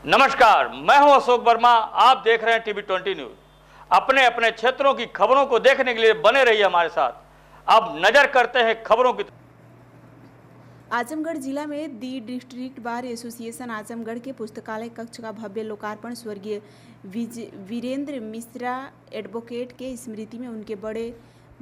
नमस्कार, मैं हूं अशोक वर्मा। आप देख रहे हैं टीवी 20 न्यूज। अपने अपने क्षेत्रों की खबरों को देखने के लिए बने रहिए हमारे साथ। अब नजर करते हैं खबरों की। आजमगढ़ जिला में दी डिस्ट्रिक्ट बार एसोसिएशन आजमगढ़ के पुस्तकालय कक्ष का भव्य लोकार्पण स्वर्गीय वीरेंद्र मिश्रा एडवोकेट के स्मृति में उनके बड़े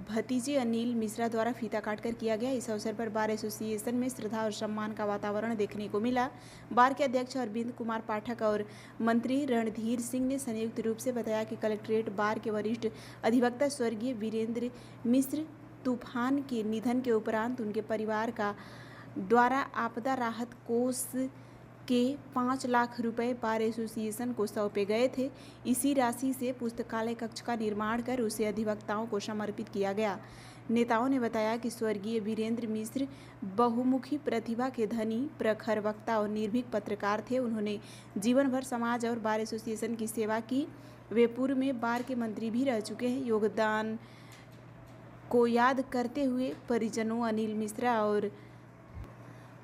भतीजे अनिल मिश्रा द्वारा फीता काटकर किया गया। इस अवसर पर बार एसोसिएशन में श्रद्धा और सम्मान का वातावरण देखने को मिला। बार के अध्यक्ष अरविंद कुमार पाठक और मंत्री रणधीर सिंह ने संयुक्त रूप से बताया कि कलेक्ट्रेट बार के वरिष्ठ अधिवक्ता स्वर्गीय वीरेंद्र मिश्र तूफान के निधन के उपरांत उनके परिवार का द्वारा आपदा राहत कोष के 5 लाख रुपए बार एसोसिएशन को सौंपे गए थे। इसी राशि से पुस्तकालय कक्ष का निर्माण कर उसे अधिवक्ताओं को समर्पित किया गया। नेताओं ने बताया कि स्वर्गीय वीरेंद्र मिश्र बहुमुखी प्रतिभा के धनी, प्रखर वक्ता और निर्भीक पत्रकार थे। उन्होंने जीवन भर समाज और बार एसोसिएशन की सेवा की। वे पूर्व में बार के मंत्री भी रह चुके हैं। योगदान को याद करते हुए परिजनों अनिल मिश्रा और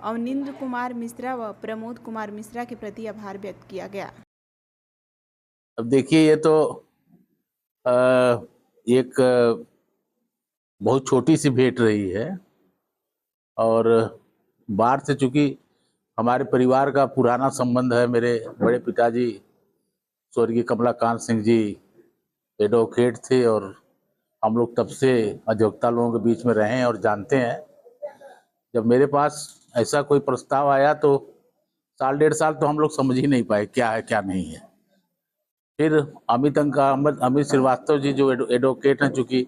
अवनिंद्र कुमार मिश्रा व प्रमोद कुमार मिश्रा के प्रति आभार व्यक्त किया गया। अब देखिए, ये तो एक बहुत छोटी सी भेंट रही है और बार से चूंकि हमारे परिवार का पुराना संबंध है। मेरे बड़े पिताजी स्वर्गीय कमलाकांत सिंह जी एडवोकेट थे और हम लोग तब से अधिवक्ता लोगों के बीच में रहे हैं और जानते हैं। जब मेरे पास ऐसा कोई प्रस्ताव आया तो साल डेढ़ साल तो हम लोग समझ ही नहीं पाए क्या है क्या नहीं है। फिर अमित श्रीवास्तव जी जो एडवोकेट हैं, चूँकि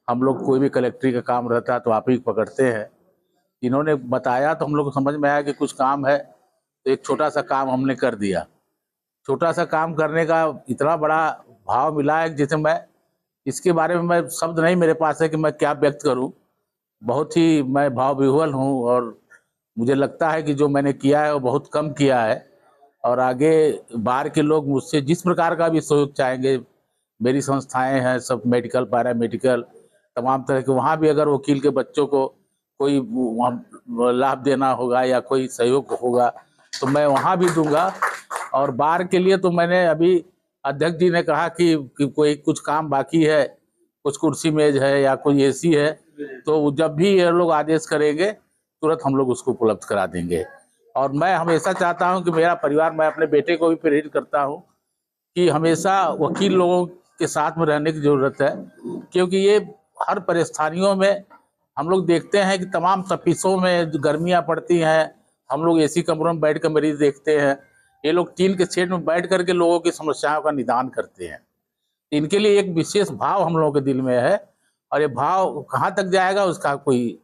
हम लोग कोई भी कलेक्ट्री का काम रहता है तो आप ही पकड़ते हैं, इन्होंने बताया तो हम लोग को समझ में आया कि कुछ काम है। तो एक छोटा सा काम हमने कर दिया। छोटा सा काम करने का इतना बड़ा भाव मिला है जैसे मैं इसके बारे में मैं शब्द नहीं मेरे पास है कि मैं क्या व्यक्त करूं। बहुत ही मैं भाव विह्वल हूं और मुझे लगता है कि जो मैंने किया है वो बहुत कम किया है और आगे बाहर के लोग मुझसे जिस प्रकार का भी सहयोग चाहेंगे, मेरी संस्थाएं हैं सब मेडिकल, पैरामेडिकल, तमाम तरह के, वहाँ भी अगर वकील के बच्चों को कोई लाभ देना होगा या कोई सहयोग होगा तो मैं वहाँ भी दूंगा। और बार के लिए तो मैंने अभी अध्यक्ष जी ने कहा कि कोई कुछ काम बाकी है, कुछ कुर्सी मेज है या कोई एसी है, तो जब भी ये लोग आदेश करेंगे तुरंत हम लोग उसको उपलब्ध करा देंगे। और मैं हमेशा चाहता हूं कि मेरा परिवार, मैं अपने बेटे को भी प्रेरित करता हूं कि हमेशा वकील लोगों के साथ में रहने की ज़रूरत है, क्योंकि ये हर परेशानियों में हम लोग देखते हैं कि तमाम तपिशों में गर्मियां पड़ती हैं, हम लोग एसी कमरों में बैठ कर मरीज देखते हैं, ये लोग टीन के शेड में बैठ करके लोगों की समस्याओं का निदान करते हैं। इनके लिए एक विशेष भाव हम लोगों के दिल में है और ये भाव कहाँ तक जाएगा उसका कोई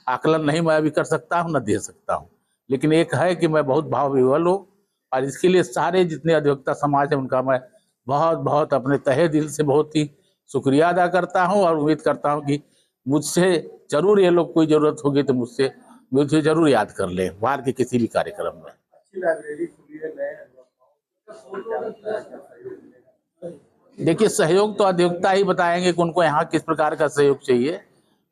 आकलन नहीं मैं अभी कर सकता हूँ, न दे सकता हूँ। लेकिन एक है कि मैं बहुत भाव विह्वल हूँ और इसके लिए सारे जितने अधिवक्ता समाज है उनका मैं बहुत बहुत अपने तहे दिल से बहुत ही शुक्रिया अदा करता हूँ और उम्मीद करता हूँ कि मुझसे जरूर ये लोग कोई जरूरत होगी तो मुझे जरूर याद कर लें बाहर के किसी भी कार्यक्रम में। देखिए, सहयोग तो अधिवक्ता ही बताएंगे कि उनको यहाँ किस प्रकार का सहयोग चाहिए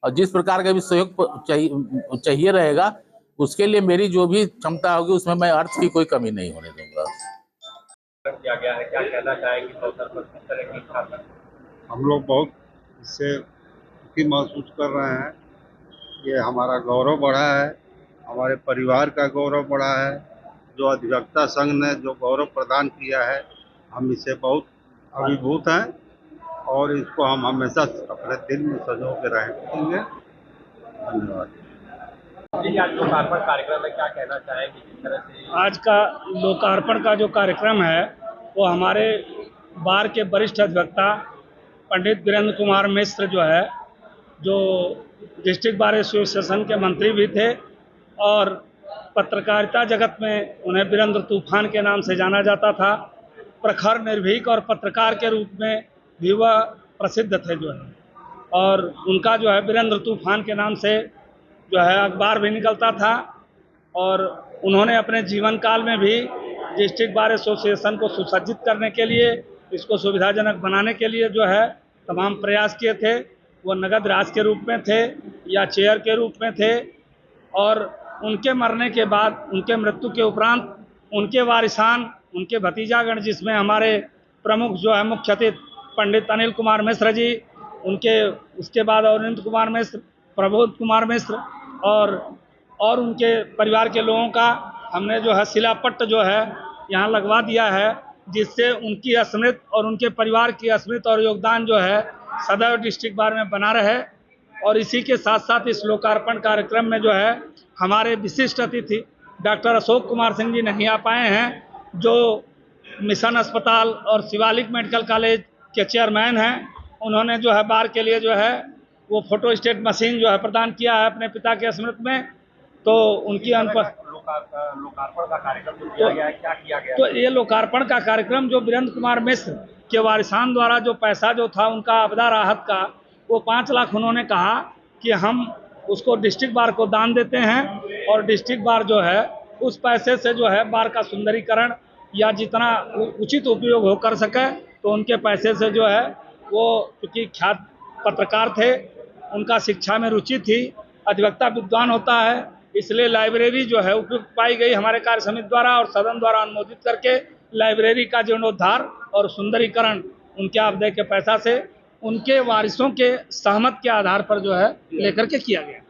और जिस प्रकार का भी सहयोग चाहिए रहेगा उसके लिए मेरी जो भी क्षमता होगी उसमें मैं अर्थ की कोई कमी नहीं होने दूंगा। किया गया है, क्या कहना चाहेंगे इस अवसर पर, किस तरह की इच्छा? हम लोग बहुत इससे खुशी महसूस कर रहे हैं। ये हमारा गौरव बढ़ा है, हमारे परिवार का गौरव बढ़ा है। जो अधिवक्ता संघ ने जो गौरव प्रदान किया है हम इससे बहुत अभिभूत हैं और इसको हम हमेशा अपने दिल में संजो के रहेंगे। धन्यवाद। आज लोकार्पण कार्यक्रम में क्या कहना चाहेंगे, किस तरह से? आज का लोकार्पण का जो कार्यक्रम है वो हमारे बार के वरिष्ठ अधिवक्ता पंडित वीरेंद्र कुमार मिश्र जो है, जो डिस्ट्रिक्ट बार एसोसिएशन के मंत्री भी थे और पत्रकारिता जगत में उन्हें वीरेंद्र तूफान के नाम से जाना जाता था। प्रखर, निर्भीक और पत्रकार के रूप में भी वह प्रसिद्ध थे जो है, और उनका जो है वीरेंद्र तूफान के नाम से जो है अखबार भी निकलता था और उन्होंने अपने जीवन काल में भी डिस्ट्रिक्ट बार एसोसिएशन को सुसज्जित करने के लिए, इसको सुविधाजनक बनाने के लिए जो है तमाम प्रयास किए थे। वो नगद राशि के रूप में थे या चेयर के रूप में थे और उनके मरने के बाद, उनके मृत्यु के उपरांत उनके वारिसान उनके भतीजागण, जिसमें हमारे प्रमुख जो है मुख्य अतिथि पंडित अनिल कुमार मिश्र जी, उसके बाद अरविंद कुमार मिश्र, प्रबोध कुमार मिश्र और उनके परिवार के लोगों का हमने जो है शिलापट्ट जो है यहाँ लगवा दिया है, जिससे उनकी स्मृति और उनके परिवार की स्मृति और योगदान जो है सदैव डिस्ट्रिक्ट बार में बना रहे। और इसी के साथ साथ इस लोकार्पण कार्यक्रम में जो है हमारे विशिष्ट अतिथि डॉक्टर अशोक कुमार सिंह जी नहीं आ पाए हैं, जो मिशन अस्पताल और शिवालिक मेडिकल कॉलेज के चेयरमैन हैं। उन्होंने जो है बार के लिए जो है वो फोटोस्टेट मशीन जो है प्रदान किया है अपने पिता के स्मृति में। तो उनकी लोकार्पण का कार्यक्रम जो किया गया है, क्या किया गया? तो ये लोकार्पण का कार्यक्रम जो वीरेंद्र कुमार मिश्र के वारिसान द्वारा जो पैसा जो था उनका आपदा राहत का, वो 5 लाख उन्होंने कहा कि हम उसको डिस्ट्रिक्ट बार को दान देते हैं और डिस्ट्रिक्ट बार जो है उस पैसे से जो है बार का सुंदरीकरण या जितना उचित उपयोग हो कर सके, तो उनके पैसे से जो है वो क्योंकि ख्यात पत्रकार थे, उनका शिक्षा में रुचि थी, अधिवक्ता विद्वान होता है, इसलिए लाइब्रेरी जो है उपयुक्त पाई गई हमारे कार्य समिति द्वारा और सदन द्वारा अनुमोदित करके लाइब्रेरी का जीर्णोद्धार और सुंदरीकरण उनके आपदे के पैसा से उनके वारिसों के सहमत के आधार पर जो है लेकर के किया गया।